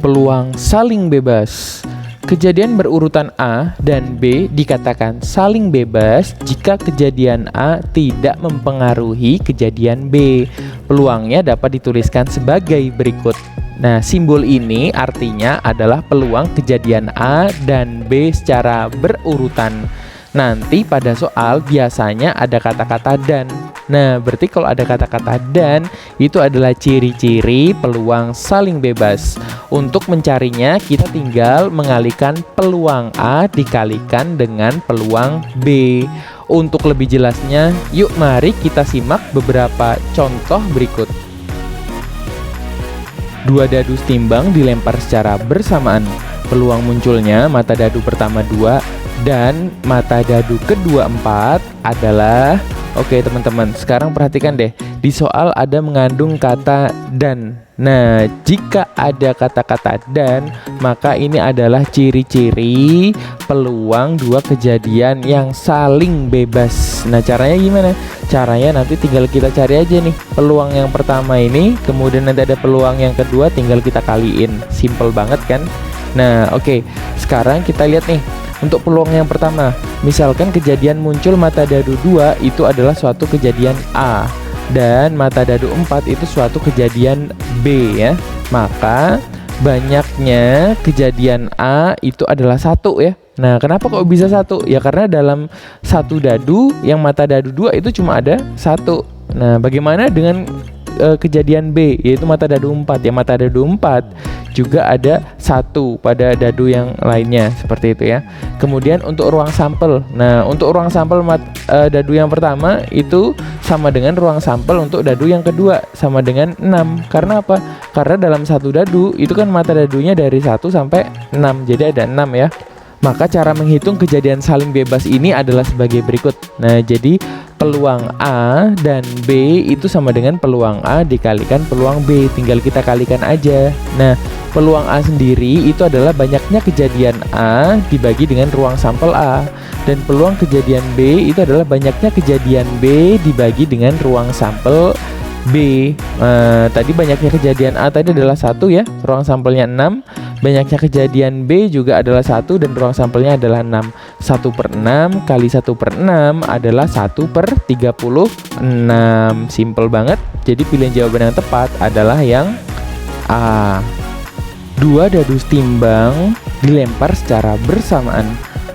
peluang saling bebas. Kejadian berurutan A dan B dikatakan saling bebas jika kejadian A tidak mempengaruhi kejadian B. Peluangnya dapat dituliskan sebagai berikut. Nah, simbol ini artinya adalah peluang kejadian A dan B secara berurutan. Nanti pada soal biasanya ada kata-kata dan. Nah, berarti kalau ada kata-kata dan, itu adalah ciri-ciri peluang saling bebas. Untuk mencarinya, kita tinggal mengalihkan peluang A dikalikan dengan peluang B. Untuk lebih jelasnya, yuk mari kita simak beberapa contoh berikut. Dua dadu setimbang dilempar secara bersamaan. Peluang munculnya mata dadu pertama 2 dan mata dadu kedua 4 adalah... Oke teman-teman, sekarang perhatikan deh, di soal ada mengandung kata dan. Nah, jika ada kata-kata dan, maka ini adalah ciri-ciri peluang dua kejadian yang saling bebas. Nah, caranya gimana? Caranya nanti tinggal kita cari aja nih peluang yang pertama ini, kemudian nanti ada peluang yang kedua, tinggal kita kaliin. Simple banget kan? Nah, oke. Sekarang kita lihat nih. Untuk peluang yang pertama, misalkan kejadian muncul mata dadu 2 itu adalah suatu kejadian A dan mata dadu 4 itu suatu kejadian B ya. Maka banyaknya kejadian A itu adalah 1 ya. Nah, kenapa kok bisa 1? Ya karena dalam satu dadu yang mata dadu 2 itu cuma ada 1. Nah, bagaimana dengan kejadian B yaitu mata dadu 4 ya, mata dadu 4 juga ada 1 pada dadu yang lainnya seperti itu ya. Kemudian untuk ruang sampel, nah untuk ruang sampel dadu yang pertama itu sama dengan ruang sampel untuk dadu yang kedua sama dengan 6. Karena apa? Karena dalam satu dadu itu kan mata dadunya dari 1 sampai 6, jadi ada 6 ya. Maka cara menghitung kejadian saling bebas ini adalah sebagai berikut. Nah, jadi peluang A dan B itu sama dengan peluang A dikalikan peluang B. Tinggal kita kalikan aja. Nah, peluang A sendiri itu adalah banyaknya kejadian A dibagi dengan ruang sampel A. Dan peluang kejadian B itu adalah banyaknya kejadian B dibagi dengan ruang sampel B. Tadi banyaknya kejadian A tadi adalah 1 ya, ruang sampelnya 6. Banyaknya kejadian B juga adalah 1 dan ruang sampelnya adalah 6. 1/6 kali 1/6 adalah 1/36. Simple banget. Jadi pilihan jawaban yang tepat adalah yang A. Dua dadu setimbang dilempar secara bersamaan.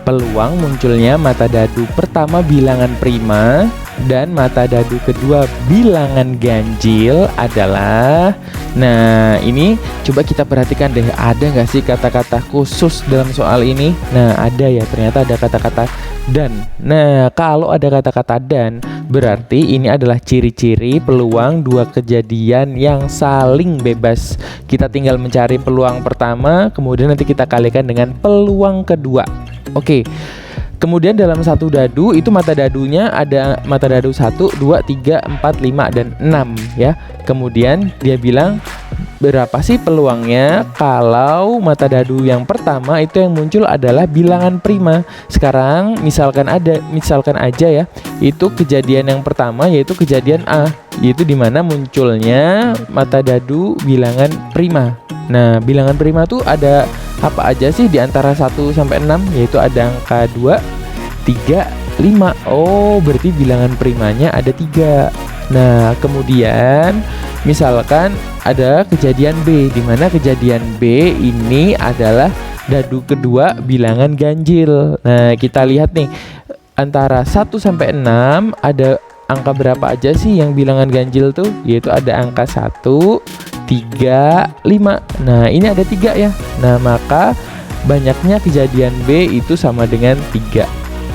Peluang munculnya mata dadu pertama bilangan prima dan mata dadu kedua bilangan ganjil adalah... Nah, ini coba kita perhatikan deh, ada nggak sih kata-kata khusus dalam soal ini? Nah, ada ya, ternyata ada kata-kata dan. Nah, kalau ada kata-kata dan, berarti ini adalah ciri-ciri peluang dua kejadian yang saling bebas. Kita tinggal mencari peluang pertama, kemudian nanti kita kalikan dengan peluang kedua. Oke. Kemudian dalam satu dadu itu mata dadunya ada mata dadu 1, 2, 3, 4, 5, dan 6 ya. Kemudian dia bilang berapa sih peluangnya kalau mata dadu yang pertama itu yang muncul adalah bilangan prima. Sekarang misalkan aja ya, itu kejadian yang pertama yaitu kejadian A, yaitu dimana munculnya mata dadu bilangan prima. Nah, bilangan prima tuh ada apa aja sih di antara 1 sampai 6? Yaitu ada angka 2, 3, 5. Oh, berarti bilangan primanya ada 3. Nah, kemudian misalkan ada kejadian B, di mana kejadian B ini adalah dadu kedua bilangan ganjil. Nah, kita lihat nih antara 1 sampai 6 ada angka berapa aja sih yang bilangan ganjil tuh? Yaitu ada angka 1, 3, 5. Nah, ini ada 3 ya. Nah, maka banyaknya kejadian B itu sama dengan 3.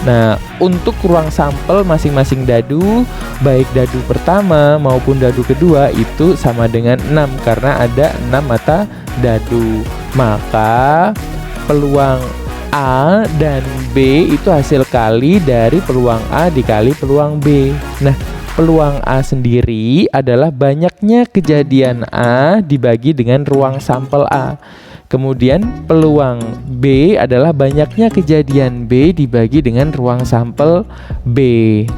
Nah, untuk ruang sampel masing-masing dadu, baik dadu pertama maupun dadu kedua itu sama dengan 6 karena ada 6 mata dadu. Maka peluang A dan B itu hasil kali dari peluang A dikali peluang B. Nah, peluang A sendiri adalah banyaknya kejadian A dibagi dengan ruang sampel A. Kemudian peluang B adalah banyaknya kejadian B dibagi dengan ruang sampel B.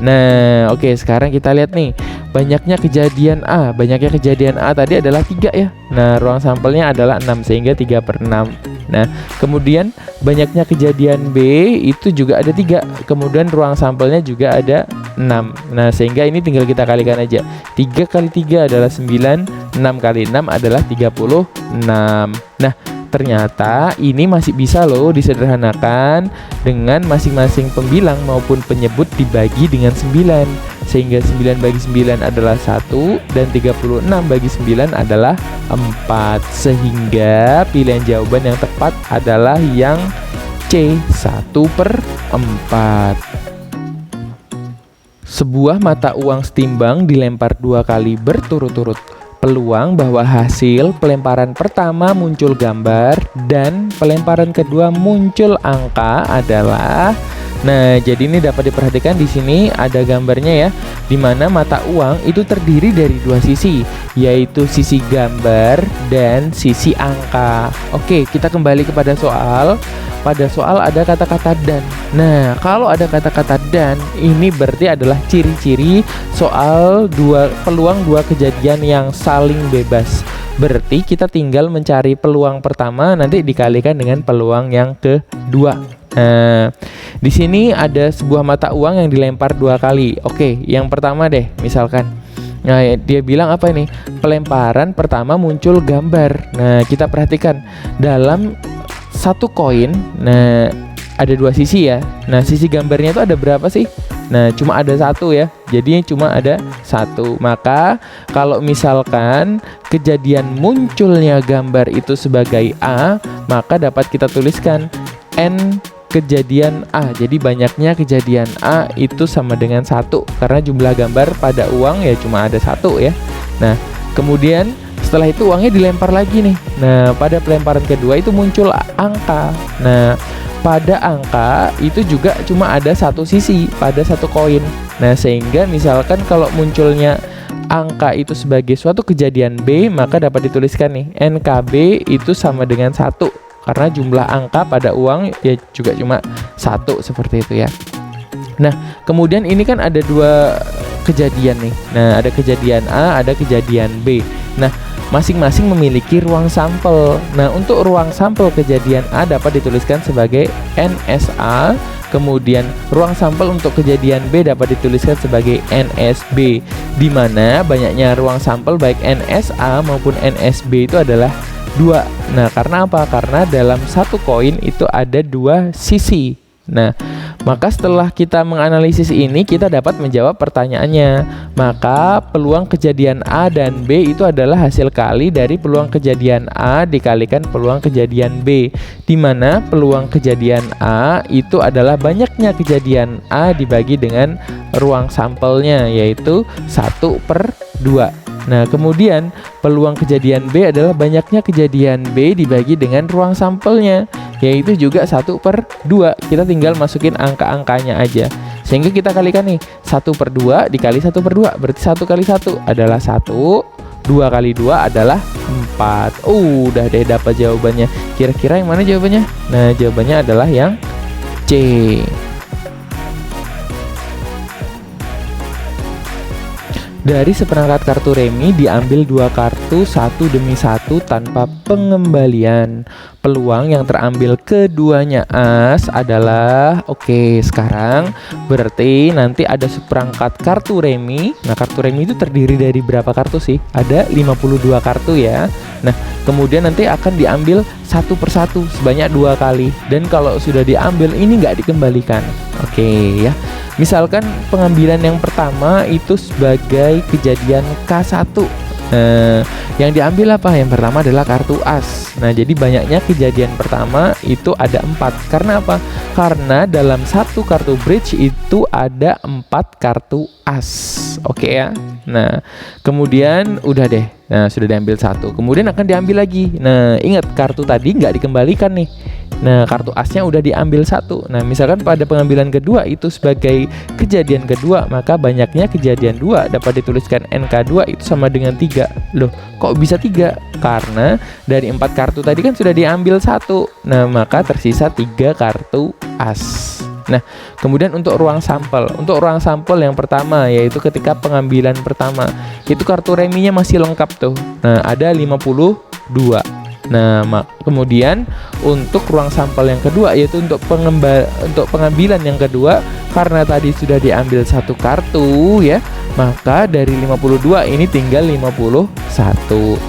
Nah, oke, sekarang kita lihat nih. Banyaknya kejadian A. Banyaknya kejadian A tadi adalah 3 ya. Nah, ruang sampelnya adalah 6 sehingga 3/6. Nah, kemudian banyaknya kejadian B itu juga ada 3. Kemudian ruang sampelnya juga ada 6. Nah, sehingga ini tinggal kita kalikan aja. 3 kali 3 adalah 9, 6 kali 6 adalah 36. Nah, ternyata ini masih bisa loh disederhanakan dengan masing-masing pembilang maupun penyebut dibagi dengan 9. Sehingga 9 bagi 9 adalah 1 dan 36 bagi 9 adalah 4. Sehingga pilihan jawaban yang tepat adalah yang C, 1/4. Sebuah mata uang setimbang dilempar 2 kali berturut-turut. Peluang bahwa hasil pelemparan pertama muncul gambar dan pelemparan kedua muncul angka adalah. Nah, jadi ini dapat diperhatikan di sini ada gambarnya ya, di mana mata uang itu terdiri dari 2 sisi, yaitu sisi gambar dan sisi angka. Oke, kita kembali kepada soal. Pada soal ada kata-kata dan. Nah, kalau ada kata-kata dan, ini berarti adalah ciri-ciri soal peluang dua kejadian yang saling bebas. Berarti kita tinggal mencari peluang pertama nanti dikalikan dengan peluang yang kedua. Nah, di sini ada sebuah mata uang yang dilempar 2 kali. Oke, yang pertama deh, misalkan. Nah, dia bilang apa ini? Pelemparan pertama muncul gambar. Nah, kita perhatikan dalam satu koin, nah ada 2 sisi ya. Nah, sisi gambarnya itu ada berapa sih? Nah, cuma ada 1 ya. Jadinya cuma ada 1. Maka kalau misalkan kejadian munculnya gambar itu sebagai A, maka dapat kita tuliskan N kejadian A. Jadi banyaknya kejadian A itu sama dengan 1 karena jumlah gambar pada uang ya cuma ada 1 ya. Nah, kemudian setelah itu uangnya dilempar lagi nih. Nah, pada pelemparan kedua itu muncul angka. Nah, pada angka itu juga cuma ada 1 sisi pada 1 koin. Nah, sehingga misalkan kalau munculnya angka itu sebagai suatu kejadian B, maka dapat dituliskan nih NKB itu sama dengan 1 karena jumlah angka pada uang ya juga cuma 1 seperti itu ya. Nah, kemudian ini kan ada 2 kejadian nih. Nah, ada kejadian A, ada kejadian B. Nah, masing-masing memiliki ruang sampel. Nah, untuk ruang sampel kejadian A dapat dituliskan sebagai NSA. Kemudian ruang sampel untuk kejadian B dapat dituliskan sebagai NSB, di mana banyaknya ruang sampel baik NSA maupun NSB itu adalah 2. Nah, karena apa? Karena dalam satu koin itu ada 2 sisi. Nah, maka setelah kita menganalisis ini, kita dapat menjawab pertanyaannya. Maka peluang kejadian A dan B itu adalah hasil kali dari peluang kejadian A dikalikan peluang kejadian B, di mana peluang kejadian A itu adalah banyaknya kejadian A dibagi dengan ruang sampelnya, yaitu 1/2. Nah, kemudian peluang kejadian B adalah banyaknya kejadian B dibagi dengan ruang sampelnya, yaitu juga 1/2. Kita tinggal masukin angka-angkanya aja. Sehingga kita kalikan nih, 1/2 dikali 1/2 berarti 1 kali 1 adalah 1, 2 kali 2 adalah 4. Udah deh dapat jawabannya. Kira-kira yang mana jawabannya? Nah, jawabannya adalah yang C. Dari seperangkat kartu remi diambil 2 kartu satu demi satu tanpa pengembalian. Peluang yang terambil keduanya as adalah, oke, sekarang berarti nanti ada seperangkat kartu remi. Nah, kartu remi itu terdiri dari berapa kartu sih? Ada 52 kartu ya. Nah, kemudian nanti akan diambil satu persatu sebanyak 2 kali. Dan kalau sudah diambil ini nggak dikembalikan. Oke ya. Misalkan pengambilan yang pertama itu sebagai kejadian K1. Yang diambil apa? Yang pertama adalah kartu as. Nah, jadi banyaknya kejadian pertama itu ada 4. Karena apa? Karena dalam satu kartu bridge itu ada 4 kartu as. Oke ya. Nah, kemudian udah deh. Nah, sudah diambil 1. Kemudian akan diambil lagi. Nah, ingat kartu tadi nggak dikembalikan nih. Nah, kartu asnya udah diambil satu. Nah, misalkan pada pengambilan kedua itu sebagai kejadian kedua, maka banyaknya kejadian 2 dapat dituliskan NK2 itu sama dengan 3. Loh, kok bisa 3? Karena dari 4 kartu tadi kan sudah diambil satu. Nah, maka tersisa 3 kartu as. Nah, kemudian untuk ruang sampel. Untuk ruang sampel yang pertama yaitu ketika pengambilan pertama. Itu kartu reminya masih lengkap tuh. Nah, ada 52. Nah, kemudian untuk ruang sampel yang kedua yaitu untuk pengambilan yang kedua, karena tadi sudah diambil satu kartu ya, maka dari 52 ini tinggal 51.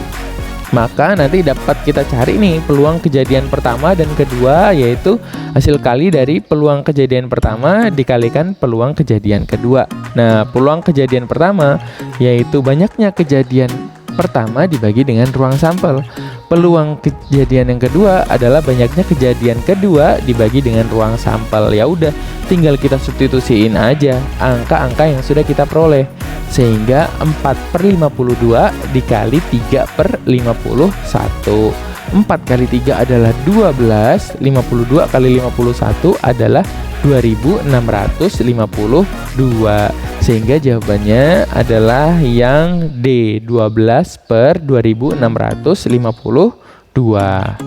Maka nanti dapat kita cari nih peluang kejadian pertama dan kedua, yaitu hasil kali dari peluang kejadian pertama dikalikan peluang kejadian kedua. Nah, peluang kejadian pertama yaitu banyaknya kejadian pertama dibagi dengan ruang sampel. Peluang kejadian yang kedua adalah banyaknya kejadian kedua dibagi dengan ruang sampel. Ya udah, tinggal kita substitusiin aja angka-angka yang sudah kita peroleh. Sehingga 4/52 dikali 3/51. 4 kali 3 adalah 12, 52 kali 51 adalah 2652. Sehingga jawabannya adalah yang D, 12/2652.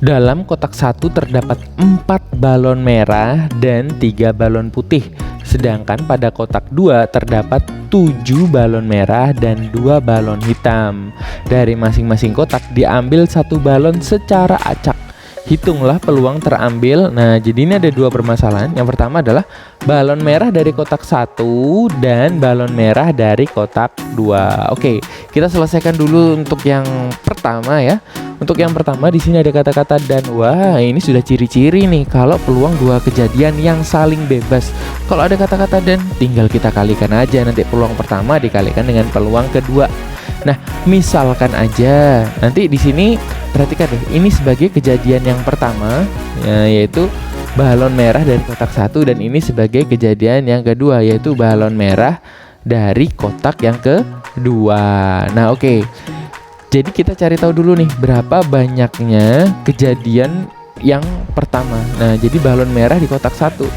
Dalam kotak 1 terdapat 4 balon merah dan 3 balon putih. Sedangkan pada kotak 2 terdapat 7 balon merah dan 2 balon hitam. Dari masing-masing kotak diambil 1 balon secara acak. Hitunglah peluang terambil. Nah, jadi ini ada 2 permasalahan. Yang pertama adalah balon merah dari kotak 1 dan balon merah dari kotak 2. Oke, kita selesaikan dulu untuk yang pertama ya. Untuk yang pertama di sini ada kata-kata dan. Wah, ini sudah ciri-ciri nih kalau peluang 2 kejadian yang saling bebas. Kalau ada kata-kata dan, tinggal kita kalikan aja nanti peluang pertama dikalikan dengan peluang kedua. Nah, misalkan aja nanti di sini perhatikan deh, ini sebagai kejadian yang pertama ya, yaitu balon merah dari kotak 1, dan ini sebagai kejadian yang kedua yaitu balon merah dari kotak yang kedua. Nah, oke. Jadi kita cari tahu dulu nih berapa banyaknya kejadian yang pertama. Nah, jadi balon merah di kotak 1.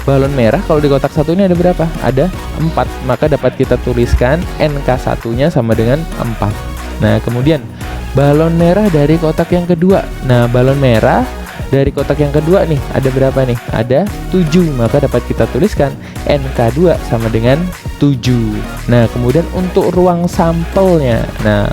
Balon merah kalau di kotak 1 ini ada berapa? Ada 4. Maka dapat kita tuliskan NK1-nya sama dengan 4. Nah, kemudian balon merah dari kotak yang kedua. Nah, balon merah dari kotak yang kedua nih ada berapa nih? Ada 7. Maka dapat kita tuliskan NK2 sama dengan 7. Nah, kemudian untuk ruang sampelnya. Nah,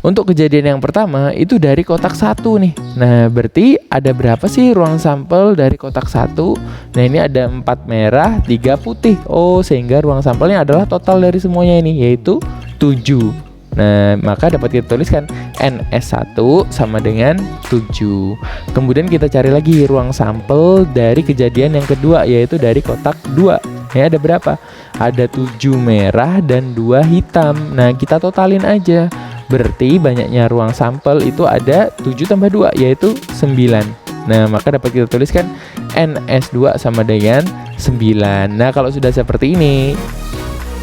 untuk kejadian yang pertama itu dari kotak 1 nih. Nah, berarti ada berapa sih ruang sampel dari kotak 1? Nah, ini ada 4 merah, 3 putih. Oh, sehingga ruang sampelnya adalah total dari semuanya ini, yaitu 7. Nah, maka dapat kita tuliskan NS1 sama dengan 7. Kemudian kita cari lagi ruang sampel dari kejadian yang kedua, yaitu dari kotak 2. Ya, ada berapa? Ada 7 merah dan 2 hitam. Nah, kita totalin aja. Berarti banyaknya ruang sampel itu ada 7 tambah 2 yaitu 9. Nah, maka dapat kita tuliskan NS2 sama dengan 9. Nah, kalau sudah seperti ini,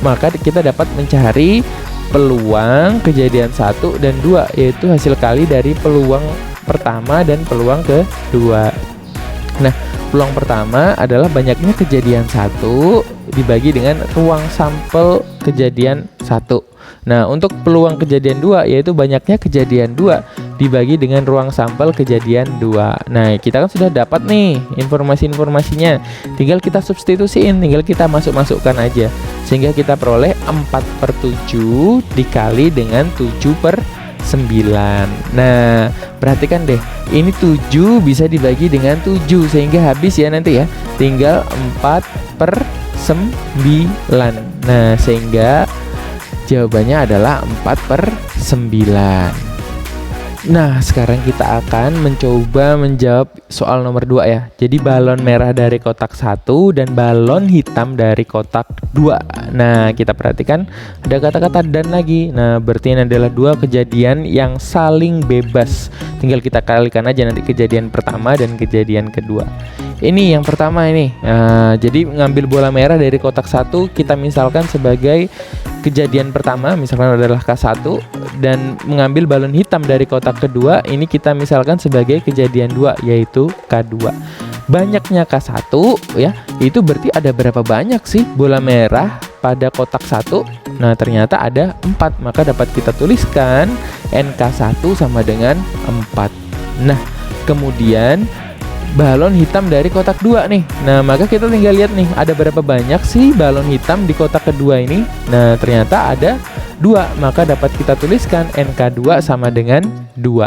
maka kita dapat mencari peluang kejadian 1 dan 2, yaitu hasil kali dari peluang pertama dan peluang kedua. Nah, peluang pertama adalah banyaknya kejadian 1 dibagi dengan ruang sampel kejadian 1. Nah, untuk peluang kejadian 2 yaitu banyaknya kejadian 2 dibagi dengan ruang sampel kejadian 2. Nah, kita kan sudah dapat nih informasi-informasinya. Tinggal kita substitusiin, tinggal kita masuk-masukkan aja. Sehingga kita peroleh 4/7 dikali dengan 7/9. Nah, perhatikan deh, ini 7 bisa dibagi dengan 7 sehingga habis ya nanti ya. Tinggal 4/9. Nah, sehingga jawabannya adalah 4/9. Nah, sekarang kita akan mencoba menjawab soal nomor 2 ya. Jadi balon merah dari kotak 1 dan balon hitam dari kotak 2. Nah, kita perhatikan ada kata-kata dan lagi. Nah, berarti ini adalah 2 kejadian yang saling bebas. Tinggal kita kalikan aja nanti kejadian pertama dan kejadian kedua. Ini yang pertama ini. Jadi mengambil bola merah dari kotak 1 kita misalkan sebagai kejadian pertama misalkan adalah K1 dan mengambil balon hitam dari kotak kedua, ini kita misalkan sebagai kejadian 2 yaitu K2. Banyaknya K1 ya, itu berarti ada berapa banyak sih bola merah pada kotak 1? Nah, ternyata ada 4, maka dapat kita tuliskan NK1 sama dengan 4. Nah, kemudian balon hitam dari kotak 2 nih. Nah, maka kita tinggal lihat nih, ada berapa banyak sih balon hitam di kotak kedua ini. Nah, ternyata ada 2, maka dapat kita tuliskan NK2 sama dengan 2.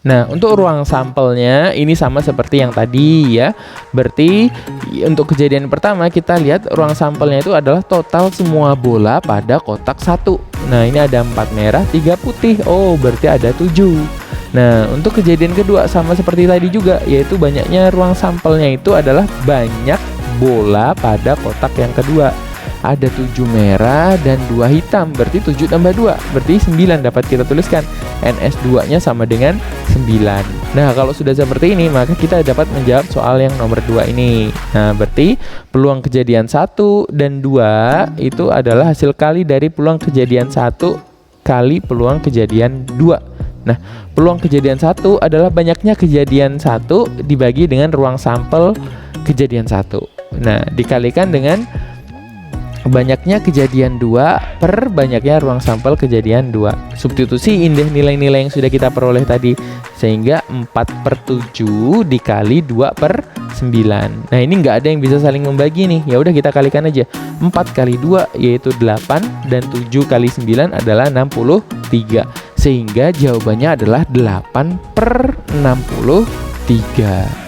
Nah, untuk ruang sampelnya ini sama seperti yang tadi ya. Berarti untuk kejadian pertama kita lihat ruang sampelnya itu adalah total semua bola pada kotak 1. Nah, ini ada 4 merah, 3 putih. Oh, berarti ada 7. Nah, untuk kejadian kedua sama seperti tadi juga, yaitu banyaknya ruang sampelnya itu adalah banyak bola pada kotak yang kedua. Ada 7 merah dan 2 hitam, berarti 7 tambah 2, berarti 9, dapat kita tuliskan NS2 nya sama dengan 9. Nah, kalau sudah seperti ini maka kita dapat menjawab soal yang nomor 2 ini. Nah, berarti peluang kejadian 1 dan 2 itu adalah hasil kali dari peluang kejadian 1 kali peluang kejadian 2. Nah, peluang kejadian 1 adalah banyaknya kejadian 1 dibagi dengan ruang sampel kejadian 1. Nah, dikalikan dengan banyaknya kejadian 2 per banyaknya ruang sampel kejadian 2. Substitusi indah nilai-nilai yang sudah kita peroleh tadi, sehingga 4/7 dikali 2/9. Nah, ini nggak ada yang bisa saling membagi nih. Ya udah, kita kalikan aja. 4 kali 2 yaitu 8 dan 7 kali 9 adalah 63. Sehingga jawabannya adalah 8/63.